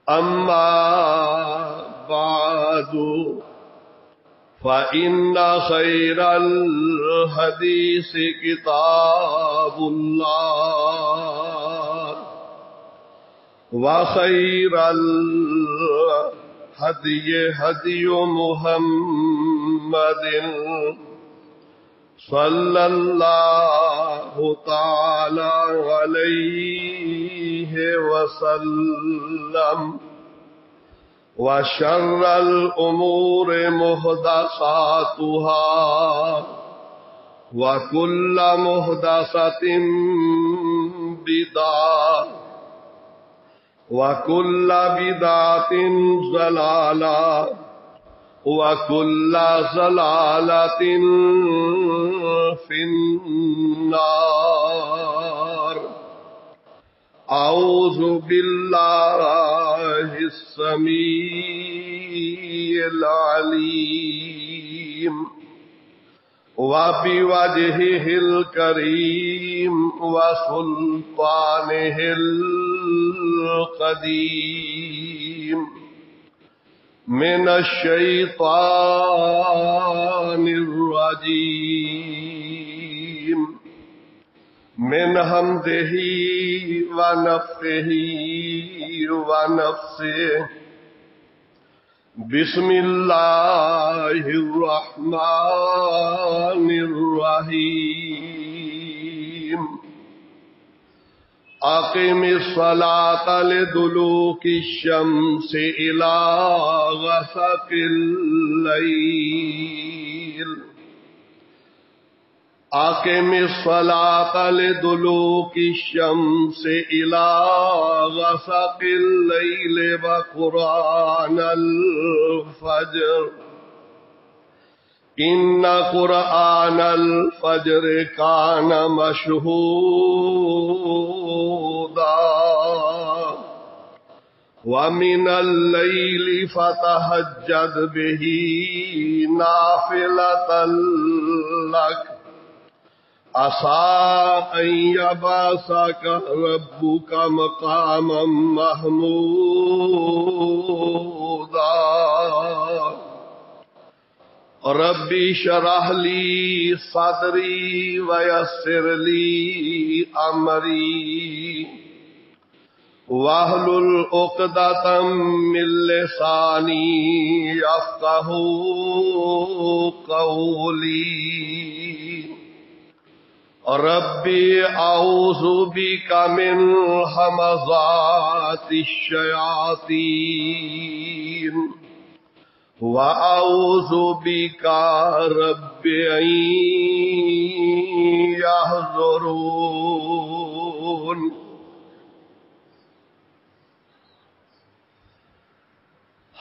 أما بعد فإن خير الحديث كتاب الله وخير الهدي هدي محمد صلى الله تعالى عليه وسلم وشر الأمور محدثاتها وكل محدثة بدعة وكل بدعة ضلالة وكل ضلالة في النار. أعوذ بالله السميع العليم وبوجهه الكريم وسلطانه القديم من الشيطان الرجيم من همزه ونفخه ونفسه. بسم الله الرحمن الرحيم. أقم الصلاة لدلوك الشمس إلى غسق الليل. أقم الصلاة لدلوك الشمس إلى غسق الليل وقرآن الفجر إن قرآن الفجر كان مشهودا ومن الليل فتهجد به نافلة لك عسى أن يبعثك ربك مقاما محمودا. ربي اشرح لي صدري ويسر لي أمري واحلل عقدة من لساني يفقهوا قولي. ربي أعوذ بك من همزات الشياطين وأعوذ بك رب أن يحضرون.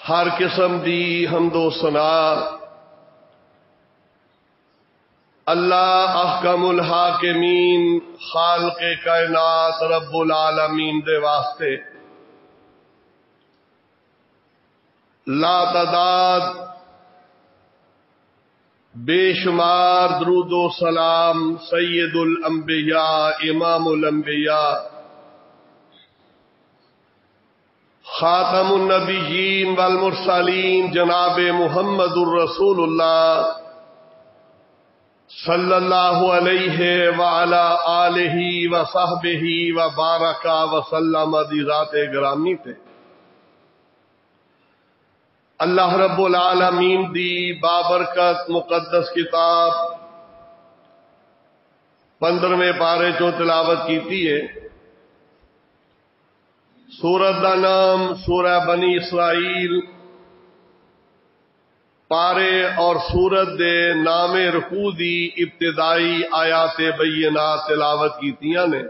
ہر قسم دی حمد و ثنا اللہ احکم الحاکمین خالق کائنات رب العالمین دے واسطے لا تعداد بے شمار درود و سلام سید الانبیاء امام الانبیاء خاتم النبیین والمرسلین جناب محمد الرسول اللہ صلی اللہ علیہ وعلا آلہ وصحبہ وبارک وسلم دی ذات گرامی تے اللہ رب العالمین دی بابرکت مقدس کتاب 15ویں پارے چوں تلاوت کیتی ہے. سورت دا نام سورہ بنی اسرائیل پارے اور سورت دے نام رکوع دی ابتدائی آیات بینات تلاوت کیتیاں نے.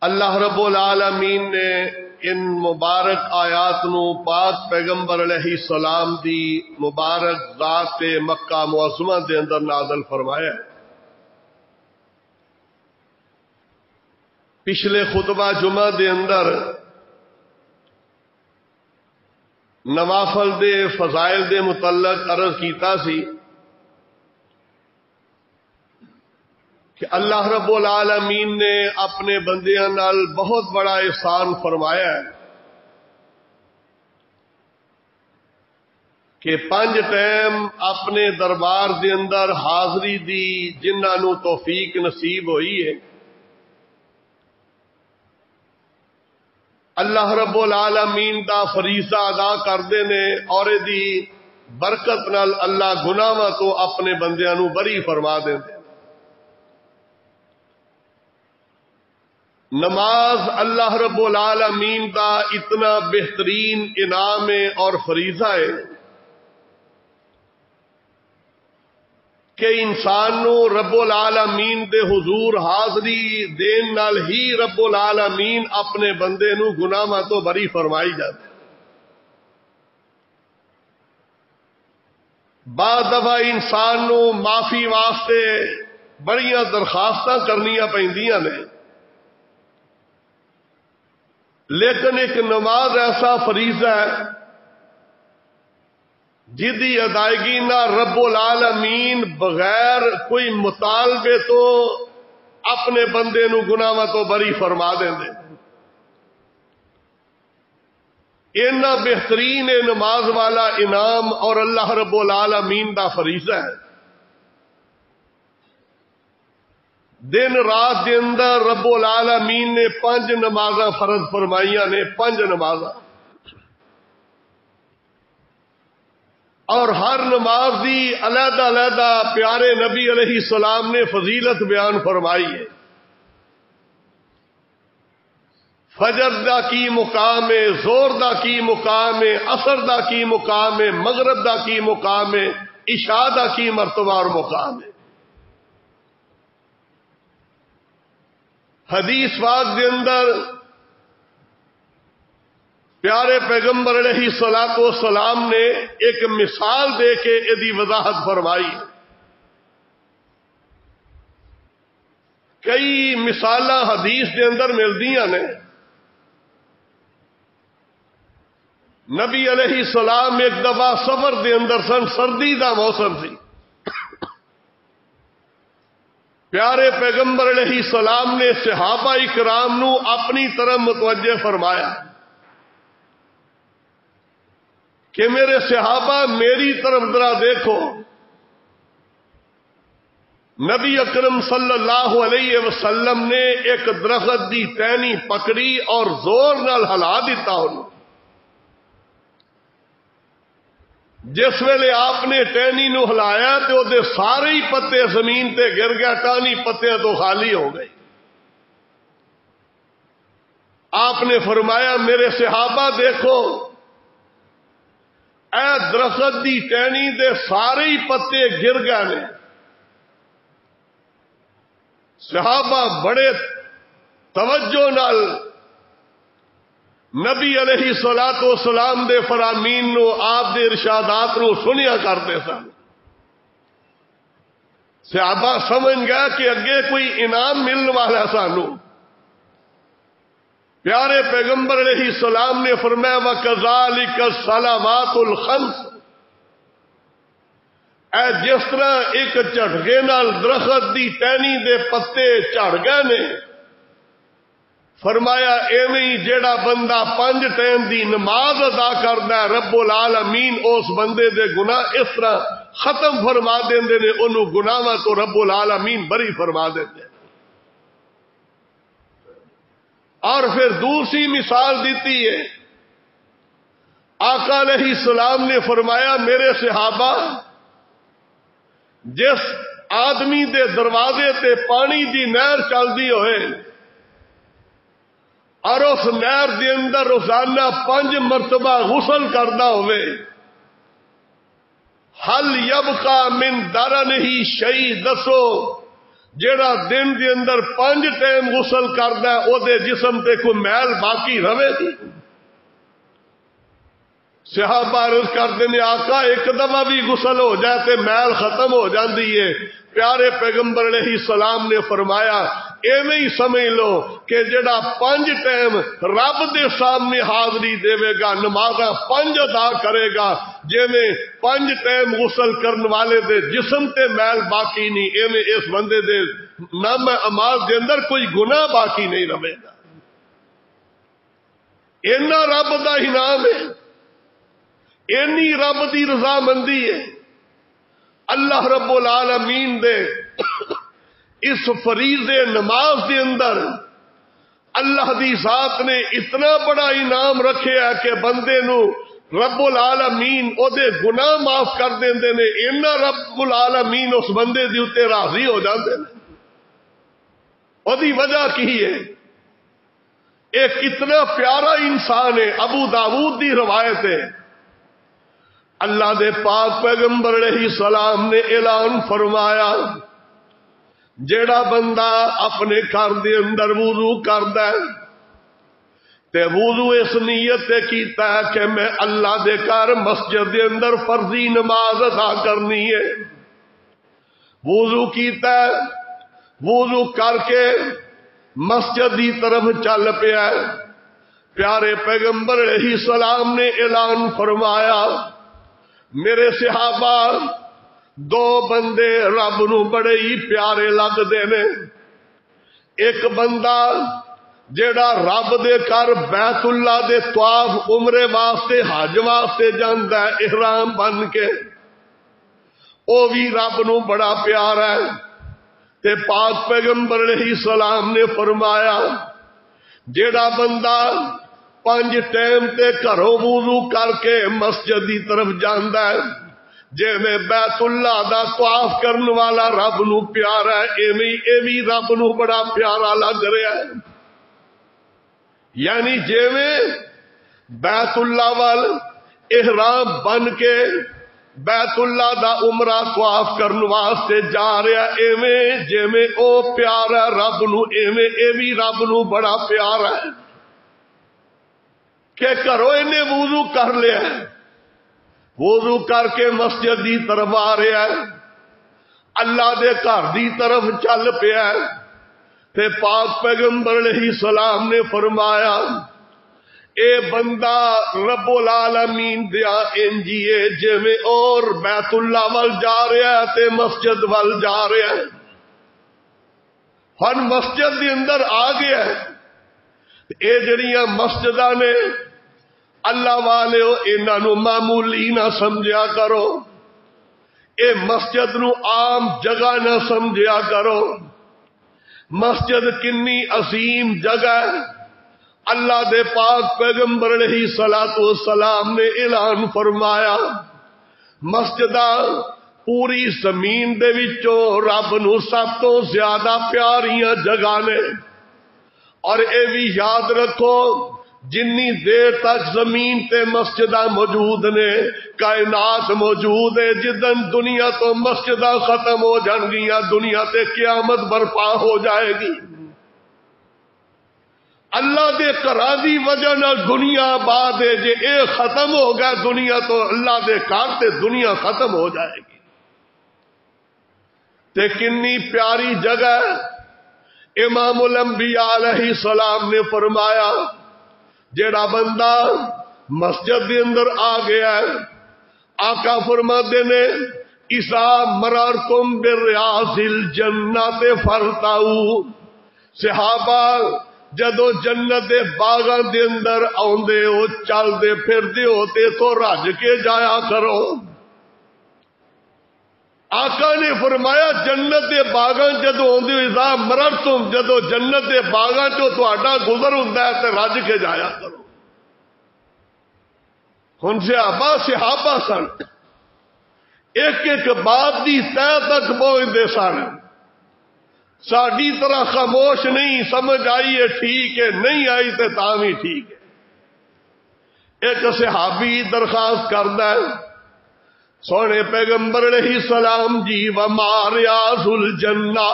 اللہ رب العالمین نے ان مبارک آیات نو پاک پیغمبر علیہ السلام دی مبارک ذات مکہ معظمہ دے اندر نازل فرمایا ہے. پچھلے خطبہ جمعہ دے اندر نوافل دے فضائل دے متعلق عرض کیتا سی کہ اللہ رب العالمین نے اپنے بندیاں نال بہت بڑا احسان فرمایا ہے کہ 5 ٹائم اپنے دربار دے اندر حاضری دی جنہاں نو توفیق نصیب ہوئی ہے اللہ رب العالمین دا فریضہ ادا کردے نے اور دی برکت نال اللہ گناہاں تو اپنے بندیاں نو بری فرما دیندے۔ نماز اللہ رب العالمین دا اتنا بہترین انعام ہے اور فریضہ ہے کہ انسان نو رب العالمین دے حضور حاضری دین نال ہی رب العالمین اپنے بندے نو گناہاں تو بری فرمائی جاتی۔ بعض دفعہ انسان نو معافی واسطے بڑیاں درخواستاں کرنیاں پیندیاں نے، لیکن ایک نماز ایسا فریضہ ہے جدی ادائیگی نہ رب العالمین بغیر کوئی مطالبے تو اپنے بندے نو گناہاں تو بری فرما دیندے۔ اینا بہترین نماز والا انعام اور اللہ رب العالمین دا فریضہ ہے۔ دن رات دے اندر رب العالمین نے 5 نمازاں فرض فرمائیاں نے، 5 نمازاں، اور ہر نماز دی علیحدہ علیحدہ پیارے نبی علیہ السلام نے فضیلت بیان فرمائی ہے۔ فجر دا کی مقام ہے، زور دا کی مقام ہے، عصر دا کی مقام ہے، مغرب دا کی مقام ہے، عشاء دا کی مرتبہ اور مقام ہے۔ حدیث پاک دے اندر پیارے پیغمبر علیہ الصلوۃ والسلام نے ایک مثال دے کے ادی وضاحت فرمائی۔ کئی مثالاں حدیث دے اندر ملدیاں نے۔ نبی علیہ السلام ایک دفعہ سفر دے اندر سن، سردی دا موسم سی، پیارے پیغمبر علیہ السلام نے صحابہ اکرام نو اپنی طرف متوجہ فرمایا کہ میرے صحابہ میری طرف ذرا دیکھو۔ نبی اکرم صلی اللہ علیہ وسلم نے ایک درخت دی ٹہنی پکڑی اور زور نال ہلا دیتا انہوں۔ جس ویلے آپ نے ٹہنی نو ہلایا تو وہ سارے ہی پتے زمین تے گر گیا، ٹہنی پتیاں تو خالی ہو گئی۔ آپ نے فرمایا میرے صحابہ دیکھو، اے درخت دی ٹہنی دے سارے ہی پتے گر گئے نے۔ صحابہ بڑے توجہ نال نبی علیہ الصلوۃ والسلام دے فرامین نو، آپ دے ارشادات نو سنیا کرتے سن۔ صحابہ سمجھ گیا کہ اگے کوئی انعام ملنے والا سانو۔ پیارے پیغمبر علیہ السلام نے فرمایا وَكَذَلِكَ الصَّلَوَاتُ الْخَمْسُ، اے جس طرح ایک جھٹکے نال درخت دی ٹہنی دے پتے جھڑ گئے نے، فرمایا ایویں جیڑا بندہ 5 ٹائم دی نماز ادا کردا ہے رب العالمین اس بندے دے گناہ اس طرح ختم فرما دیندے نے، انہوں گناہاں تو رب العالمین بری فرما دیندے۔ اور پھر دوسری مثال دیتی ہے، آقا علیہ السلام نے فرمایا میرے صحابہ جس آدمی دے دروازے تے پانی دی نہر چلدی ہوئے اور اس نہر دے اندر روزانہ 5 مرتبہ غسل کردا ہوئے، حل یبقى من درنہ شیء، دسو جیڑا دن دے اندر 5 ٹائم غسل کردا ہے او دے جسم تے کوئی میل باقی رہے گی؟ صحابہ عرض کرتے ہیں آقا ایک دفعہ بھی غسل ہو جائے تے میل ختم ہو جاندی ہے۔ پیارے پیغمبر علیہ السلام نے فرمایا ایویں ہی سمجھ لو کہ جڑا 5 ٹائم رب دے سامنے حاضری دے گا، نمازاں 5 ادا کرے گا، جویں 5 ٹائم غسل کرن والے دے جسم تے میل باقی نہیں، ایویں اس بندے دے نام اعمال دے اندر کوئی گناہ باقی نہیں رہے گا. اینا رب دا انعام ہے, اینی رب دی رضامندی ہے. اللہ رب العالمین دے اس فریضے نماز دے اندر اللہ دی ذات نے اتنا بڑا انعام رکھے ہے کہ بندے نو رب العالمین او دے گناہ معاف کر دیندے نے. اینا رب العالمین اس بندے دی اتے راضی ہو جاندے نے. او دی وجہ کی ہے, ایک اتنا پیارا انسان ہے. ابو داؤد دی روایت ہے, اللہ دے پاک پیغمبر علیہ السلام نے اعلان فرمایا جیڑا بندہ اپنے گھر دے اندر وضو کردا ہے تے وضو اس نیت تے کیتا ہے کہ میں اللہ دے گھر مسجد دے اندر فرضی نماز ادا کرنی ہے, وضو کیتا ہے, وضو کر کے مسجد دی طرف چل پیا ہے. پیارے پیغمبر علیہ السلام نے اعلان فرمایا میرے صحابہ دو بندے رب نو بڑے ہی پیارے لگدے نے. ایک بندہ جیڑا رب دے گھر بیت اللہ دے طواف عمرے واسطے حج واسطے جاندا ہے احرام بن کے, او بھی رب نو بڑا پیارا ہے. تے پاک پیغمبر علیہ السلام نے فرمایا جیڑا بندہ 5 ٹائم تے گھروں وضو کر کے مسجد دی طرف جاندا ہے جویں بیت اللہ دا طواف کرن والا رب نو پیارا ہے ایویں رب نو بڑا پیارا لگ رہا ہے. یعنی جویں بیت اللہ وال احرام بن کے بیت اللہ دا عمرہ طواف کرن واسطے جا رہا ایویں جویں او پیارا رب نو ایویں رب نو بڑا پیارا ہے کہ گھروں انہیں وضو کر لیا ہے, وضو کر کے مسجد دی طرف آ رہا ہے, اللہ دے گھر دی طرف چل پیا ہے. تے پاک پیغمبر علیہ السلام نے فرمایا اے بندہ رب العالمین دیا انجیے جویں اور بیت اللہ وال جا رہا ہے تے مسجد وال جا رہا ہے. ہن مسجد دے اندر آ گیا ہے. اے جڑیاں مسجداں نے اللہ والے انہاں نو معمولی نہ سمجھیا کرو, اے مسجد نو عام جگہ نہ سمجھیا کرو. مسجد کنی عظیم جگہ ہے. اللہ دے پاک پیغمبر علیہ الصلوۃ والسلام نے اعلان فرمایا مسجداں پوری زمین دے وچوں رب نو سب تو زیادہ پیاریاں جگہ نے. اور اے بھی یاد رکھو جنی دیر تک زمین تے مسجداں موجود نے کائنات موجود ہے, جدن دنیا تو مسجداں ختم ہو جان گیاں دنیا تے قیامت برپا ہو جائے گی. اللہ دے قرار دی وجہ نال دنیا آباد ہے, جے اے ختم ہو گیا دنیا تو اللہ دے کار تے دنیا ختم ہو جائے گی. تے کنی پیاری جگہ امام الانبیاء علیہ السلام نے فرمایا جیڑا بندہ مسجد دے اندر آ گیا ہے, آقا فرماتے نے اذا مررتم بالریاض الجنت فرتعوا. صحابہ جدو جنت دے باغاں دے اندر آوندے ہو چل دے پھر دے ہو تے تو رج کے جایا کرو. آقا نے فرمایا جنت دے باغاں جدو آوندے اذا مررتم جدو جنت دے باغاں چوں تہاڈا گزر ہوندا ہے تے رج کے جایا کرو. ہن صحابہ سن ایک ایک بات دی تہ تک پہنچدے سن. ساڈی طرح خاموش نہیں, سمجھ آئی ہے ٹھیک ہے, نہیں آئی تے تاں وی ٹھیک ہے. ایک صحابی درخواست کردا ہے سونے پیغمبر علیہ السلام جی وما ریاض الجنہ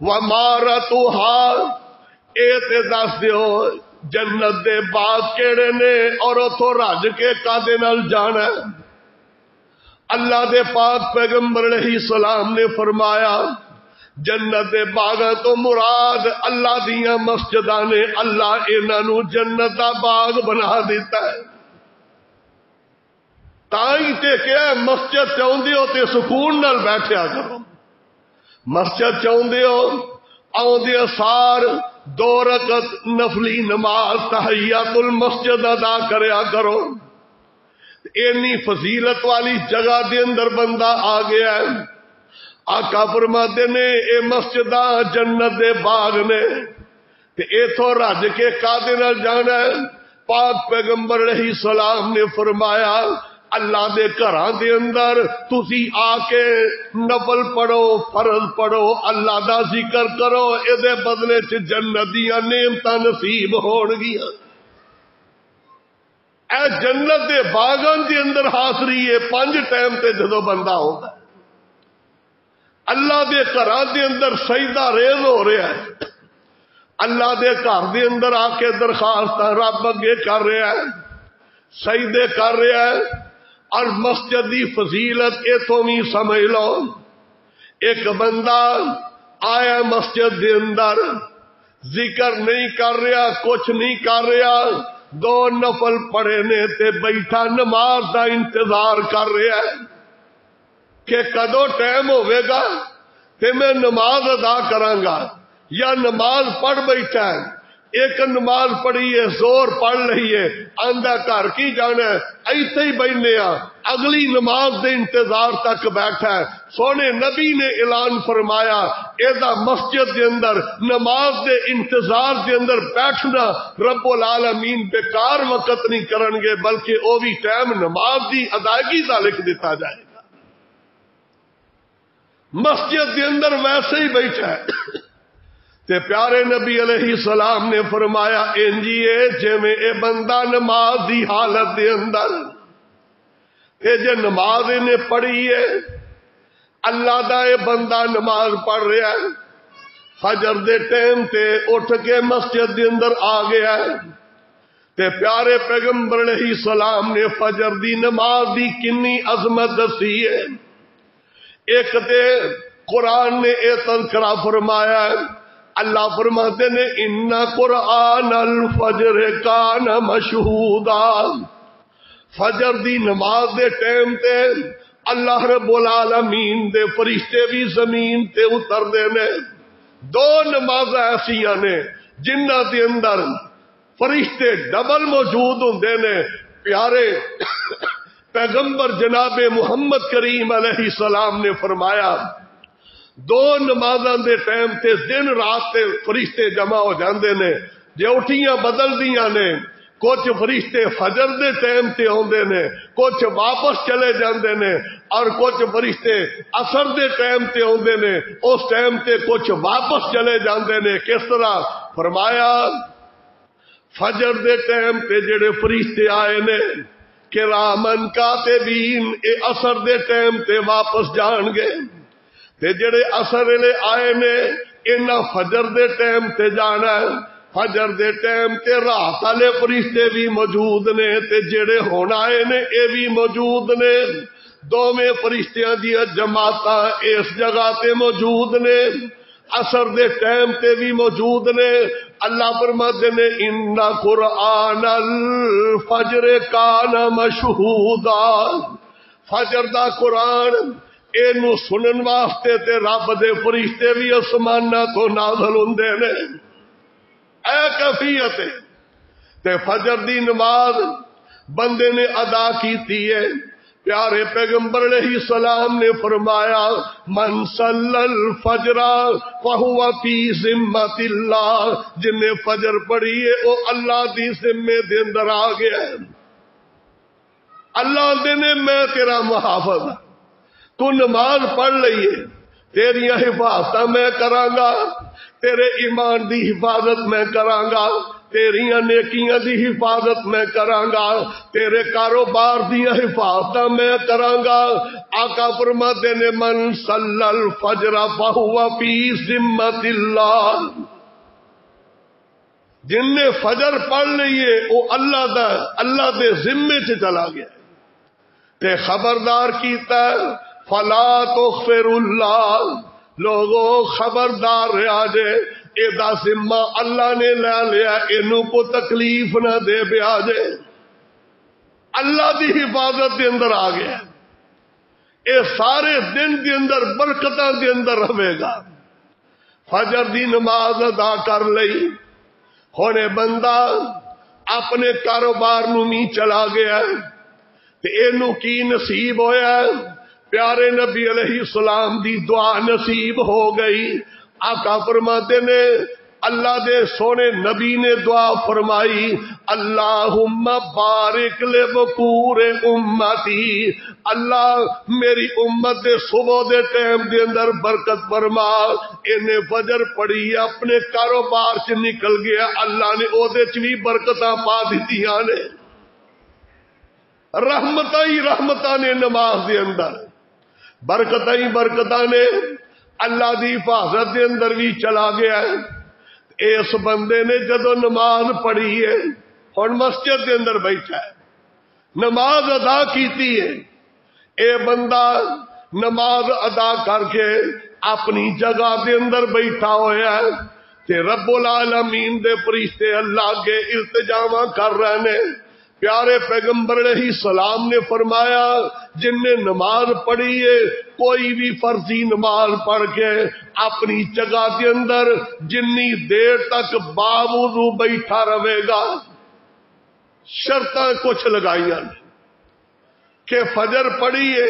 وما رتوہا, اے تے دس دیو جنت دے باغ کیڑے نے اور اتھوں رج کے کادے نال جانا ہے. اللہ دے پاک پیغمبر علیہ السلام نے فرمایا جنت دے باغاں تو مراد اللہ دیاں مسجداں نے, اللہ انہاں نو جنت دا باغ بنا دیتا ہے. تاں ہی تے کہ مسجد چاہندے ہو تے سکون نال بیٹھیا کرو, مسجد چاہتے ہو آدھے سار 2 رکعت نفلی نماز تحیات المسجد ادا کریا کرو. اینی فضیلت والی جگہ دے اندر بندہ آ گیا ہے. آقا فرماتے نے اے مسجداں جنت دے باغ نے تے ایتھوں رج کے کادے نال جانا ہے. پاک پیغمبر علیہ السلام نے فرمایا اللہ دے گھراں دے اندر تسی آ کے نفل پڑھو فرض پڑھو اللہ دا ذکر کرو اے دے بدلے چ جنت دیاں نعمتاں نصیب ہون گیاں. اے جنت دے باغاں دے اندر حاضری ہے 5 ٹائم تے جدوں بندہ ہوندا اللہ دے گھراں دے اندر سجدہ ریز ہو رہا ہے. اللہ دے گھر دے اندر آ کے درخواست رب اگے کر رہا ہے سجدے کر رہا ہے. اور مسجد دی فضیلت ایتھوں بھی سمجھ لو. ایک بندہ آیا مسجد دے اندر ذکر نہیں کر رہا کچھ نہیں کر رہا 2 نفل پڑھے نے تے بیٹھا نماز دا انتظار کر رہا ہے کہ کدو ٹائم ہوئے گا تے میں نماز ادا کراں گا. یا نماز پڑھ بیٹھا ہے ایک نماز پڑھی ہے زور پڑھ رہی ہے آندا گھر کی جانا ہے ایتھے ہی بیٹھنے اگلی نماز دے انتظار تک بیٹھا ہے. سونے نبی نے اعلان فرمایا ایدا مسجد دے اندر نماز دے انتظار دے اندر بیٹھنا رب العالمین بیکار وقت نہیں کرن گے بلکہ او بھی ٹائم نماز دی ادائیگی دا لکھ دیتا جائے گا. مسجد دے اندر ویسے ہی بیٹھا ہے تے پیارے نبی علیہ السلام نے فرمایا انجیے جویں اے بندہ نماز دی حالت دے اندر تے جے نماز نے پڑھی ہے اللہ دا اے بندہ نماز پڑھ رہا ہے فجر دے ٹائم تے اٹھ کے مسجد دے اندر آ گیا ہے تے پیارے پیغمبر علیہ السلام نے فجر دی نماز دی کنی عظمت دسی ہے. ایک تے قرآن نے اے تذکرہ فرمایا ہے اللہ فرماتے نے ان قرآن الفجر کان مشہودا. فجر دی نماز دے ٹائم تے اللہ رب العالمین دے فرشتے بھی زمین تے اتر دے نے. 2 نمازاں ایسیاں نے جنہاں دے اندر فرشتے ڈبل موجود ہوندے نے. پیارے پیغمبر جناب محمد کریم علیہ السلام نے فرمایا 2 نمازاں دے ٹائم تے دن رات تے فرشتے جمع ہو جاندے نے. جے اٹھیاں بدل دیاں نے کچھ فرشتے فجر دے ٹائم تے ہوندے نے کچھ واپس چلے جاندے نے اور کچھ فرشتے عصر دے ٹائم تے ہوندے نے اس ٹائم تے کچھ واپس چلے جاندے نے. کس طرح فرمایا فجر دے ٹائم تے جڑے فرشتے آئے نے کرامن کاتبین اے عصر دے ٹائم تے واپس جان گے تے جڑے عصر ویلے آئے نے انہاں فجر دے ٹائم تے جانا ہے. فجر دے ٹائم تے رات والے فرشتے بھی موجود نے تے جڑے ہن آئے نے اے بھی موجود نے. دوویں فرشتیاں دی جماعتاں اس جگہ تے موجود نے عصر دے ٹائم تے بھی موجود نے. اللہ فرماتے نے ان قرآن الفجر کان مشہودا. فجر دا قرآن اینو سنن واسطے تے رب دے فرشتے بھی آسماناں تو نازل ہوندے نے. اے کیفیت تے فجر دی نماز بندے نے ادا کیتی ہے. پیارے پیغمبر علیہ السلام نے فرمایا من صلی الفجر فہو فی ذمۃ اللہ. جن نے فجر پڑھی ہے وہ اللہ دی ذمے دے اندر آ گیا ہے. اللہ دے نے میں تیرا محافظ تو نماز پڑھ لئیے تیری حفاظت میں کراں گا تیرے ایمان دی حفاظت میں کراں گا تیریاں نیکیاں دی حفاظت میں کراں گا تیرے کاروبار دی حفاظت میں کراں گا. آقا فرماتے نے من صلی الفجر فہو فی ذمۃ اللہ. جن نے فجر پڑھ لیے وہ اللہ دے ذمے سے چلا گیا تے خبردار کیتا فلا تغفر اللہ. لوگوں خبردار رہا جے اے دا ذمہ اللہ نے لے لیا اینو کو تکلیف نہ دے بیا جے. اللہ دی حفاظت دے اندر آ گیا اے سارے دن دے اندر برکتاں دے اندر رہے گا. فجر دی نماز ادا کر لئی، ہن بندہ اپنے کاروبار نو بھی چلا گیا تے اینو کی نصیب ہویا؟ پیارے نبی علیہ السلام دی دعا نصیب ہو گئی. آقا فرماتے نے اللہ دے سونے نبی نے دعا فرمائی، اللہم بارک لبکور امتی، اللہ میری امت دے صبح دے ٹائم دے اندر برکت فرما. انہیں فجر پڑھی اپنے کاروبار چ نکل گیا، اللہ نے او دے چ بھی برکتاں پا دتیاں نے. رحمتاں ہی رحمتاں نے نماز دے اندر، برکتاں ہی برکتاں نے. اللہ دی حفاظت دے اندر بھی چلا گیا ہے. اس بندے نے جدو نماز پڑھی ہے، ہن مسجد دے اندر بیٹھا ہے، نماز ادا کیتی ہے. اے بندہ نماز ادا کر کے اپنی جگہ دے اندر بیٹھا ہویا ہے تے رب العالمین دے فرشتے اللہ کے التجاواں کر رہے نے. پیارے پیغمبر علیہ السلام نے فرمایا جن نے نماز پڑھی ہے، کوئی بھی فرضی نماز پڑھ کے اپنی جگہ کے اندر جنی دیر تک باوضو بیٹھا رہے گا، شرطاں کچھ لگائیاں کہ فجر پڑھیے،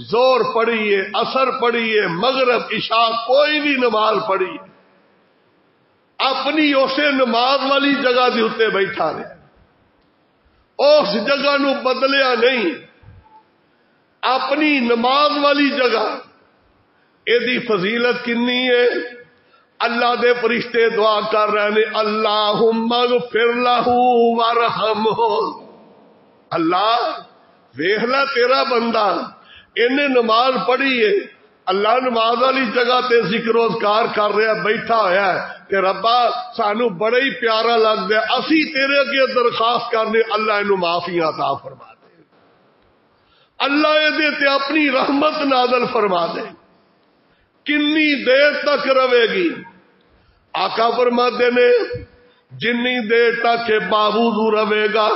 زور پڑھیے، عصر پڑھیے، مغرب عشاء کوئی بھی نماز پڑھی اپنی اسے نماز والی جگہ دے اوتے بیٹھا رہے، اس جگہ نو بدلیا نہیں. اپنی نماز والی جگہ ایدی فضیلت کنی ہے. اللہ دے فرشتے دعا کر رہے ہیں، اللہم اغفر لہ وارحمہ. اللہ ویکھ لا تیرا بندہ انہیں نماز پڑھی ہے، اللہ نماز والی جگہ تے ذکر و اذکار کر رہا بیٹھا ہویا ہے کہ ربا سانو بڑا ہی پیارا لگ دیا، اسی تیرے اگے درخواست کرنے اللہ انہوں معافی عطا فرما دے، اللہ یہ تے اپنی رحمت نازل فرما دے. کنی دیر تک رہے گی؟ آقا فرماتے نے جنی دیر تک کہ باوضو رہے گا،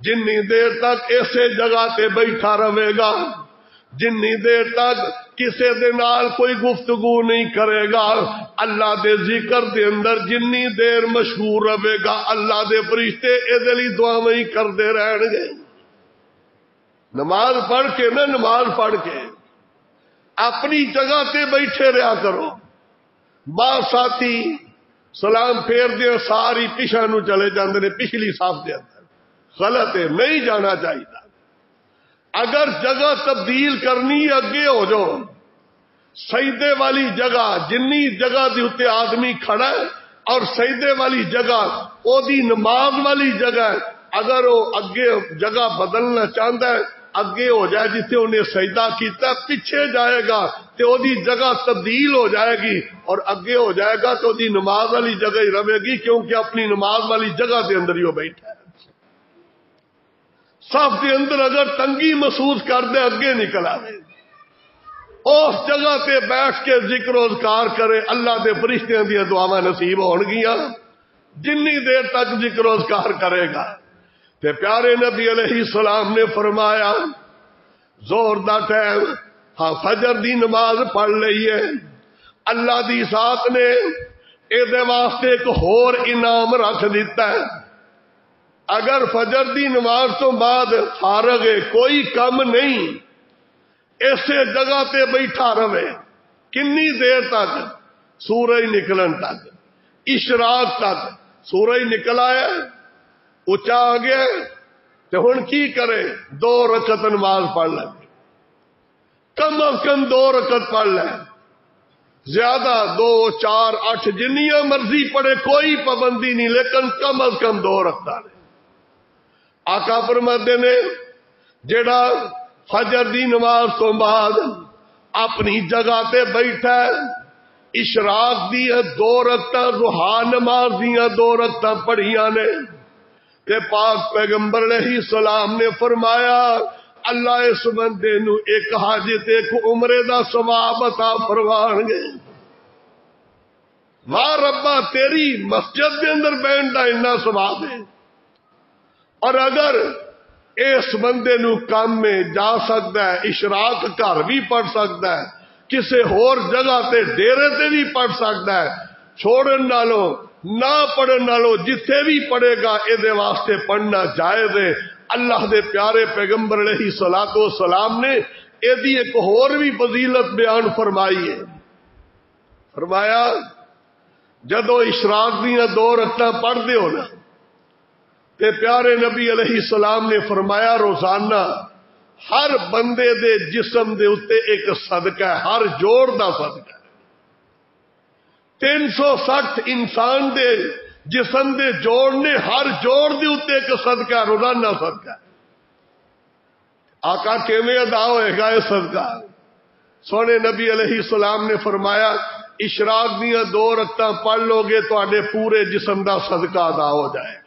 جنی دیر تک ایسے جگہ تے بیٹھا رہے گا، جنی دیر تک کسے دے نال کوئی گفتگو نہیں کرے گا، اللہ دے ذکر دے اندر جنی دیر مشغول رہے گا، اللہ دے فرشتے اے لئی دعاواں ہی کردے رہن گے. نماز پڑھ کے نہ، نماز پڑھ کے اپنی جگہ تے بیٹھے رہا کرو. با ساتھی سلام پھیر دے ساری پیچھے نو چلے جاندے نے پچھلی صف دے اندر، غلط ہے، نہیں جانا چاہیے. اگر جگہ تبدیل کرنی اگے ہو جاؤ، سجدے والی جگہ جنی جگہ دے اوتے آدمی کھڑا ہے اور سجدے والی جگہ او دی نماز والی جگہ ہے، اگر وہ اگے جگہ بدلنا چاہتا ہے اگے ہو جائے جتنے انہیں سجدہ کیتا پیچھے جائے گا تو وہ دی جگہ تبدیل ہو جائے گی، اور اگے ہو جائے گا تو دی نماز والی جگہ ہی رہے گی، کیونکہ اپنی نماز والی جگہ دے اندر ہی وہ بیٹھا ہے. صف کے اندر اگر تنگی محسوس کر دے اگے نکل آئے، اس جگہ تے بیٹھ کے ذکر و اذکار کرے، اللہ دے فرشتیاں دی دعاواں نصیب ہون گیاں. جنی دیر تک ذکر و اذکار کرے گا. تے پیارے نبی علیہ السلام نے فرمایا زور دا ٹائم ہاں فجر دی نماز پڑھ لئیے، اللہ دی ذات نے اے دے واسطے ایک ہور انعام رکھ دیتا ہے. اگر فجر دی نماز تو بعد فارغ ہے، کوئی کم نہیں، ایسے جگہ تے بیٹھا رہے کنی دیر تک؟ سورج نکلن تک، اشراق تک. سورج نکل آیا، اچا آ گیا تو ہن کی کرے؟ 2 رکعت نماز پڑھ لے، کم از کم 2 رکعت پڑھ لے، زیادہ 2 4 8 جنیاں مرضی پڑھے، کوئی پابندی نہیں، لیکن کم از کم 2 رکعت. آقا فرماتے نے جڑا فجر دی نماز تو بعد اپنی جگہ تے بیٹھا ہے، اشراق دی 2 رکعت، ضحا نماز دیاں 2 رکعت پڑھیاں نے، تے پاک پیغمبر علیہ السلام نے فرمایا اللہ اس بندے نو ایک حاجت ایک عمرے دا ثواب عطا فرمان گے. واہ ربا تیری مسجد دے اندر بیٹھنا اتنا ثواب ہے. اور اگر اس بندے نو کام میں جا سکتا ہے، اشراق گھر بھی پڑھ سکتا ہے، کسی ہور جگہ تے ڈیرے تے بھی پڑھ سکتا ہے، چھوڑن نالوں نہ پڑھن نالوں جتھے بھی پڑھے گا اے واسطے پڑھنا جائز ہے۔ اللہ دے پیارے پیغمبر علیہ الصلوۃ والسلام نے ایدی ایک اور بھی فضیلت بیان فرمائی ہے۔ فرمایا جدو اشراق دیاں 2 رکعتاں پڑھ دے ہو نا تے پیارے نبی علیہ السلام نے فرمایا روزانہ ہر بندے دے جسم دے اتے ایک صدقہ ہے، ہر جوڑ دا صدقہ ہے۔ 360 انسان دے جسم دے جوڑ نے ہر جوڑ دے اتے ایک صدقہ ہے، روزانہ صدقہ ہے۔ آقا کیویں ادا ہوئے گا یہ صدقہ؟ سونے نبی علیہ السلام نے فرمایا اشراق دیاں 2 رکعتاں پڑھ لو گے تو پورے جسم دا صدقہ ادا ہو جائے گا،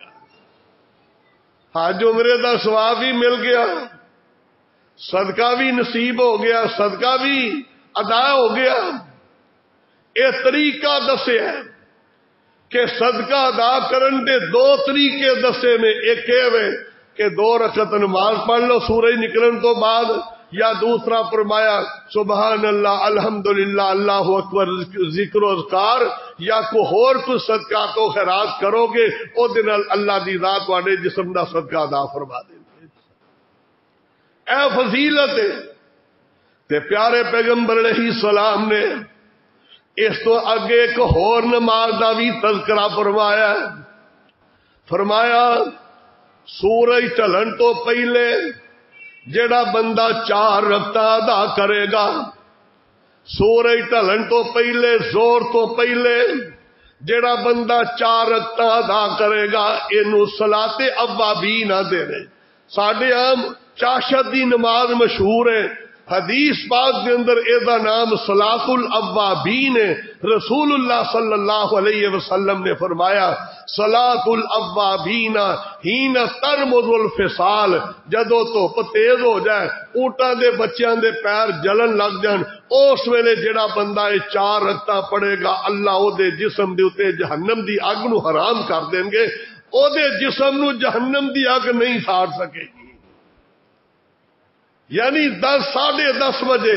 حج عمرے دا ثواب بھی مل گیا، صدقہ بھی نصیب ہو گیا، صدقہ بھی ادا ہو گیا۔ یہ طریقہ دسے ہے کہ صدقہ ادا کرن دے 2 طریقے دسے نے، ایک ہے کہ 2 رکعت نماز پڑھ لو سورج نکلن تو بعد، یا دوسرا فرمایا سبحان اللہ الحمدللہ اللہ اکبر ذکر و اذکار، یا کوئی صدقات و خیرات کرو گے او دن اللہ دی ذات واڈے جسم دا صدقہ ادا فرما دے گے۔ اے فضیلت ہے تے پیارے پیغمبر علیہ السلام نے اس تو اگے ایک اور نماز دا بھی تذکرہ فرمایا ہے۔ فرمایا سورج ڈھلن تو پہلے جڑا بندہ 4 رکعتاں ادا کرے گا، سورج ڈھلن تو پہلے زور تو پہلے جڑا بندہ 4 رکعتاں ادا کرے گا اینو صلاۃ اوابین آندے نے۔ ساڈے عام چاشت دی نماز مشہور ہے، حدیث پاک دے اندر اے دا نام صلاۃ الاوابین ہے۔ رسول اللہ صلی اللہ علیہ وسلم نے فرمایا صلاۃ الاوابین حین ترمض الفصال، جدو دھوپ تیز ہو جائے اونٹاں دے بچیاں دے پیر جلن لگ جان، اس ویلے جڑا بندہ یہ 4 رکعتاں پڑھے گا اللہ او دے جسم دے اوتے جہنم دی اگ نو حرام کر دیں گے، او دے جسم نو جہنم دی اگ نہیں ساڑ سکے گی۔ یعنی 10 ساڑھے 10 بجے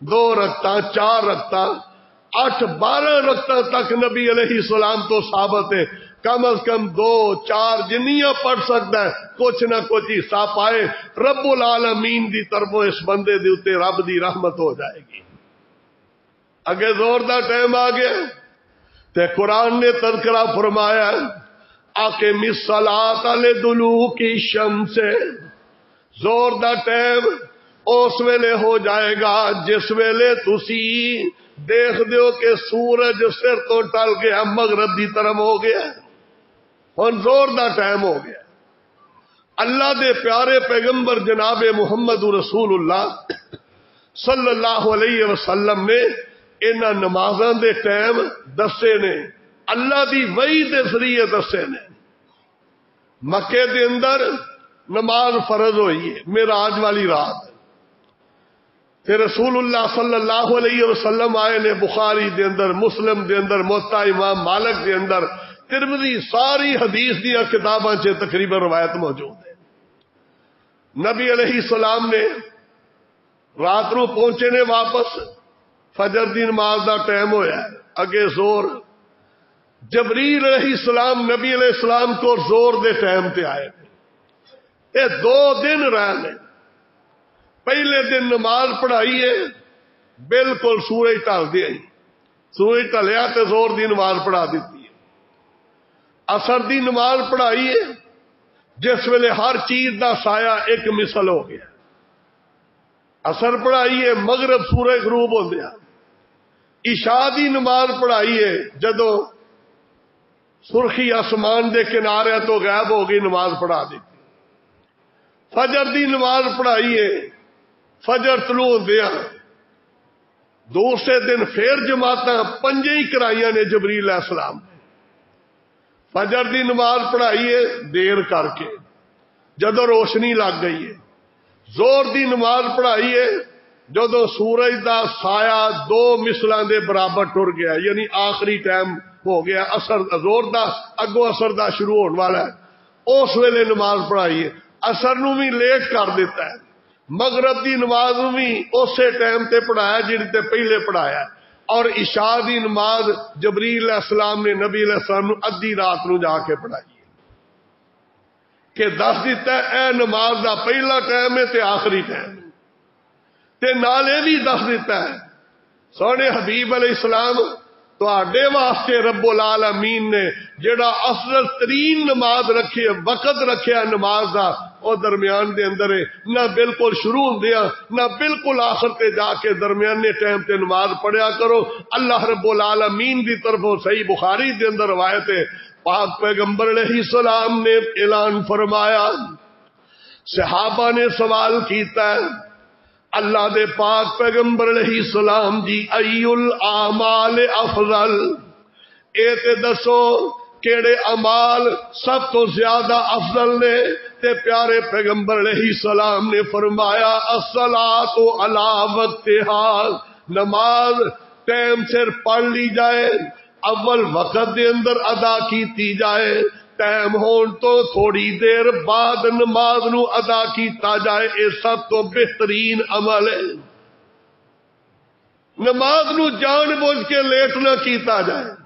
2 رکعتاں 4 رکعتاں 8 12 رکعتاں تک نبی علیہ السلام تو ثابت ہے، کم از کم 2 4 جنیاں پڑھ سکتا ہے، کچھ نہ کچھ حصہ پائے، رب العالمین دی طرفوں اس بندے دے اوتے رب دی رحمت ہو جائے گی۔ اگے زور دا ٹائم آ گیا تے قرآن نے تذکرہ فرمایا اقیم الصلاۃ لدلوک الشمس، زور دا ٹائم اس ویلے ہو جائے گا جس ویلے تسی دیکھ دیو کہ سورج سر تو ٹل گیا مغرب دی طرف ہو گیا، ہن زور دا ٹائم ہو گیا۔ اللہ دے پیارے پیغمبر جناب محمد رسول اللہ صلی اللہ علیہ وسلم نے انہاں نمازاں دے ٹائم دسے نے، اللہ دی وحی دے ذریعے دسے نے۔ مکے دے اندر نماز فرض ہوئی ہے معراج والی رات، پھر رسول اللہ صلی اللہ علیہ وسلم آئے نے، بخاری دے اندر، مسلم دے اندر، موطا امام مالک دے اندر، ترمذی، ساری حدیث دیا کتاباں چ تقریباً روایت موجود ہے۔ نبی علیہ السلام نے رات نو پہنچے نے واپس، فجر دی نماز دا ٹائم ہویا ہے، اگے زور، جبریل علیہ السلام نبی علیہ السلام کو زور دے ٹائم تے آئے، یہ 2 دن رہے۔ پہلے دن نماز پڑھائی ہے، بالکل سورج ٹل دیا، سورج ٹلیا تے زور دی نماز پڑھا دیتی ہے۔ عصر دی نماز پڑھائی ہے جس ویلے ہر چیز دا سایہ ایک مثل ہو گیا، عصر پڑھائی ہے مغرب سورج غروب ہو گیا۔ عشاء دی نماز پڑھائی ہے جدو سرخی آسمان دے کنارے تو غائب ہو گئی، نماز پڑھا دیتی۔ فجر دی نماز پڑھائی ہے، فجر طلوع ہوندیا دوسرے دن پھر جماعتاں 5 ہی کرائیاں نے جبریل علیہ السلام نے۔ فجر دی نماز پڑھائی ہے دیر کر کے جدو روشنی لگ گئی ہے۔ زور دی نماز پڑھائی ہے جدو سورج دا سایہ 2 مثلاں دے برابر ٹر گیا، یعنی آخری ٹائم ہو گیا، اثر زور دا اگوں اثر دا شروع ہونے والا ہے، اس ویلے نماز پڑھائی ہے۔ اثر نو بھی لیٹ کر دیتا ہے، مغرب دی نماز نو بھی اسی ٹائم تے پڑھایا جہی تے پہلے پڑھایا، اور عشاء دی نماز جبریل علیہ السلام نے نبی علیہ السلام نو ادھی رات نو جا کے پڑھائی کہ دس دیتا ہے اے نماز دا پہلا ٹائم ہے تے آخری ٹائم ہے، تے نالے بھی دس دیتا ہے سونے حبیب علیہ السلام تواڈے واسطے رب العالمین نے جڑا افضل ترین نماز رکھی وقت رکھیا نماز دا او درمیان دے اندر ہے، نہ بالکل شروع ہوندیا نہ بالکل آخر تے جا کے درمیانے ٹائم تے نماز پڑھیا کرو۔ اللہ رب العالمین دی طرفوں صحیح بخاری دے اندر روایت ہے، پاک پیغمبر علیہ السلام نے اعلان فرمایا، صحابہ نے سوال کیتا ہے اللہ دے پاک پیغمبر علیہ السلام جی ای الاعمال افضل، اے تے دسو کیڑے اعمال سب تو زیادہ افضل نے؟ تے پیارے پیغمبر علیہ السلام نے فرمایا الصلاۃ علی وقتها، نماز ٹائم سر پڑھ لی جائے، اول وقت دے اندر ادا کیتی جائے، ٹائم ہون تو تھوڑی دیر بعد نماز نو ادا کیتا جائے، اے سب تو بہترین عمل ہے۔ نماز نو جان بوجھ کے لیٹ نہ کیتا جائے۔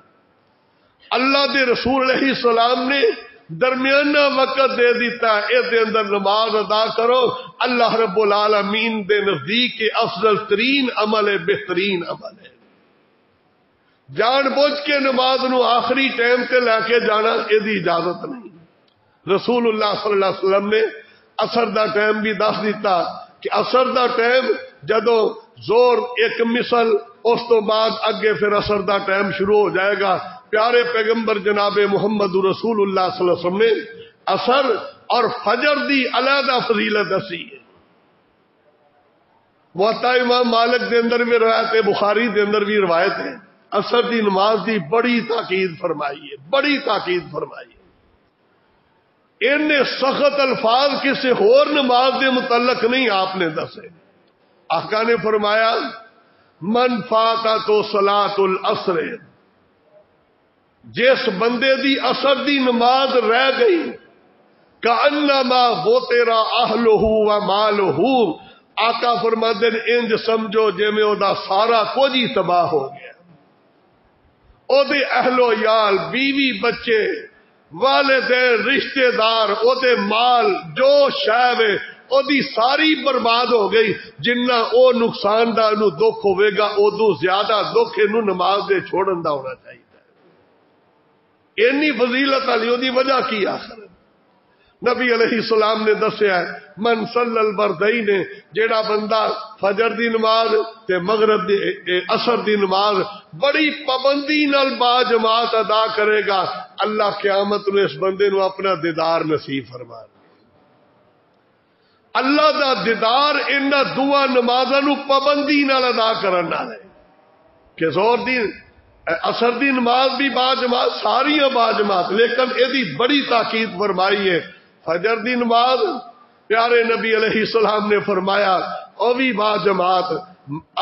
اللہ دے رسول علیہ السلام نے درمیانہ وقت دے دیتا ہے، اس دے اندر نماز ادا کرو، اللہ رب العالمین دے نزدیک کے افضل ترین عمل ہے، بہترین عمل ہے۔ جان بوجھ کے نماز نو آخری ٹائم تے لے کے جانا یہ اجازت نہیں۔ رسول اللہ صلی اللہ علیہ وسلم نے اثر دا ٹائم بھی دس دیتا کہ اثر دا ٹائم جدو زور ایک مثل اس تو بعد اگے پھر اثر دا ٹائم شروع ہو جائے گا۔ پیارے پیغمبر جناب محمد رسول اللہ صلی اللہ علیہ وسلم نے اثر اور فجر دی علیحدہ فضیلت دسی ہے۔ موطا امام مالک دے اندر بھی روایت ہے، بخاری دے اندر بھی روایت ہے، اثر دی نماز دی بڑی تاکید فرمائی ہے، بڑی تاکید فرمائی ہے۔ ان سخت الفاظ کسی اور نماز دے متعلق نہیں آپ نے دسے۔ آقا نے فرمایا من فاتہ تو صلاۃ العصر، جس بندے دی اثر دی نماز رہ گئی کانما وطر اہلہ و مالہ، آقا فرماتے ہیں انج سمجھو جے میں او دا سارا کچھ ہی تباہ ہو گیا، او دے اہل و عیال، بیوی بچے، والدین، رشتہ دار، او دے مال جو شے او دی ساری برباد ہو گئی۔ جنہ او نقصان دا نو دکھ ہوئے گا ادو زیادہ دکھ انو نماز دے چھوڑن دا ہونا چاہیے۔ اینی فضیلت علی او دی وجہ کی آخر نبی علیہ السلام نے دسیا ہے من صلی البردین، جیڑا بندہ فجر دی نماز تے مغرب دی عصر دی نماز بڑی پابندی نال با جماعت ادا کرے گا، اللہ قیامت میں اس بندے نو اپنا دیدار نصیب فرما دے۔ اللہ دا دیدار انہاں دعا نمازاں نو پابندی نال ادا کرن نال ہے کہ زور دی عصر دی نماز بھی با جماعت، ساریاں با جماعت، لیکن ایدی بڑی تاکید فرمائی ہے فجر دی نماز پیارے نبی علیہ السلام نے فرمایا او بھی با جماعت،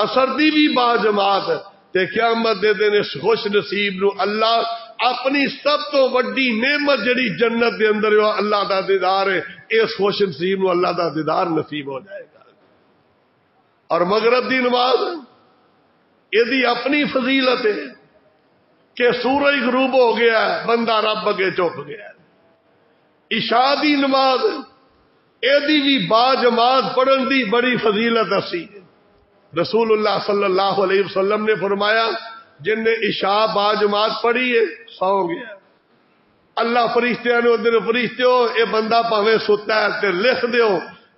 عصر دی بھی با جماعت، تے قیامت دے دن اس خوش نصیب نو اللہ اپنی سب تو وڈی نعمت جڑی جنت دے اندر ہے اللہ دا دیدار ہے، اس خوش نصیب نو اللہ دا دیدار نصیب ہو جائے گا۔ اور مغرب دی نماز یہ اپنی فضیلت ہے کہ سورج غروب ہو گیا بندہ رب اگے چک گیا۔ عشاء دی نماز ایدی بھی با جماعت پڑھن دی بڑی فضیلت اسی۔ رسول اللہ صلی اللہ علیہ وسلم نے فرمایا جن نے عشاء با جماعت پڑھی ہے سو گیا۔ اللہ فرشتیاں نے ادھر فرشتیو اے بندہ پاویں ستا ہے تے لکھ دیو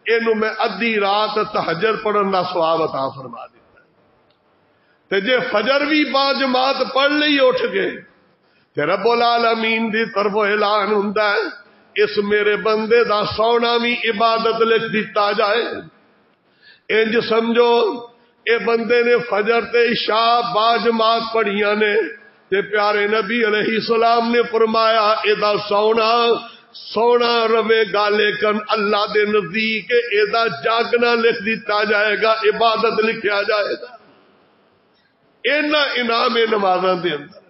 اینو میں ادھی رات تہجد پڑھن دا ثواب عطا فرما دیتا ہے۔ تے جے فجر بھی با جماعت پڑھ لئی اٹھ گئے تے رب العالمین دی طرف اعلان ہوندا ہے اس میرے بندے دا سونا بھی عبادت لکھ دیتا جائے۔ انج سمجھو اے بندے نے فجر تے عشاء با جماعت پڑھیاں نے تے پیارے نبی علیہ السلام نے فرمایا ادا سونا روے گا لیکن اللہ دے نزدیک ادا جاگنا لکھ دیتا جائے گا، عبادت لکھیا جائے گا۔ اینا انعام نمازاں دے اندر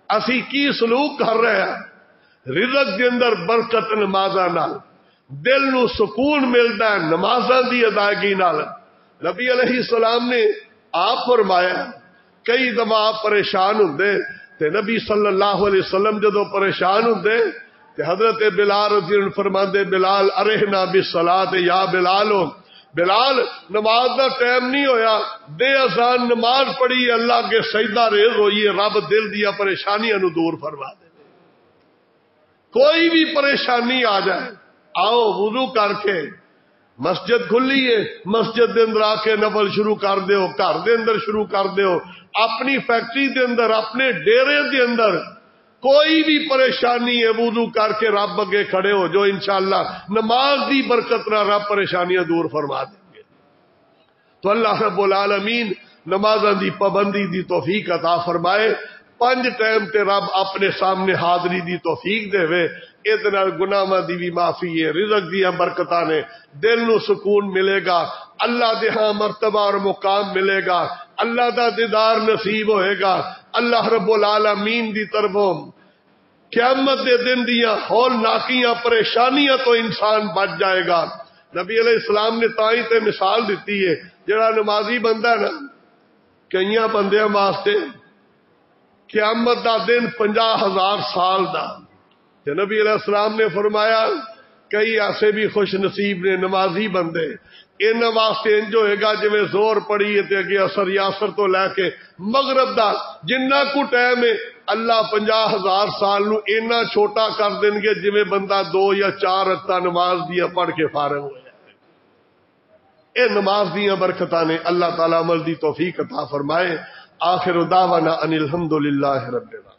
اسی کی سلوک کر رہے ہیں، رزق دے اندر برکت نمازاں نال، دل نو سکون ملتا ہے نمازاں دی ادائیگی نال. نبی علیہ السلام نے آپ فرمایا کئی دفعہ آپ پریشان ہوندے تے نبی صلی اللہ علیہ وسلم جدو پریشان ہوندے تے حضرت بلال رضی اللہ عنہ فرماندے بلال ارحنا بالصلاۃ یا بلال بلال نماز دا ٹائم نہیں ہویا دے اذان نماز پڑھی اللہ کے سجدہ ریز ہوئیے رب دل دیا پریشانیاں نو دور فرما دے. کوئی بھی پریشانی آ جائے آؤ وضو کر کے مسجد کھلی ہے مسجد دے اندر آ کے نفل شروع کر دیو گھر دے اندر شروع کر دیو اپنی فیکٹری دے اندر اپنے ڈیرے دے اندر کوئی بھی پریشانی ہے وضو کر کے رب اگے کھڑے ہو جو انشاءاللہ نماز دی برکت نہ رب پریشانیاں دور فرما دیں گے. تو اللہ رب العالمین نمازاں دی پابندی دی توفیق عطا فرمائے. 5 ٹائم تے رب اپنے سامنے حاضری دی توفیق دے وے ادھے نال گناہاں دی بھی معافی ہے رزق دی برکتاں نے دل نو سکون ملے گا اللہ دے ہاں مرتبہ اور مقام ملے گا اللہ دا دیدار نصیب ہوئے گا. اللہ رب العالمین دی طرفوں قیامت دے دن دیاں ہول ناکیاں پریشانیاں تو انسان بچ جائے گا. نبی علیہ السلام نے تائیں تے مثال دیتی ہے جڑا نمازی بندہ ہے نا کئیاں بندیاں واسطے قیامت دا دن 50,000 سال دا. نبی علیہ السلام نے فرمایا کئی ایسے بھی خوش نصیب نے نمازی بندے ان واسطے انج ہوئے گا جویں زور پڑی تے اگے اثر یا اثر تو لے کے مغرب دا جنہ کو ٹائم ہے اللہ 50,000 سال نو اینا چھوٹا کر دیں گے جویں بندہ 2 یا 4 رکعتاں نماز دیا پڑھ کے فارغ ہو جائے. اے نماز دیاں برکتاں نے اللہ تعالی عمل دی توفیق عطا فرمائے. آخر دعوانا ان الحمدللہ رب العالمین.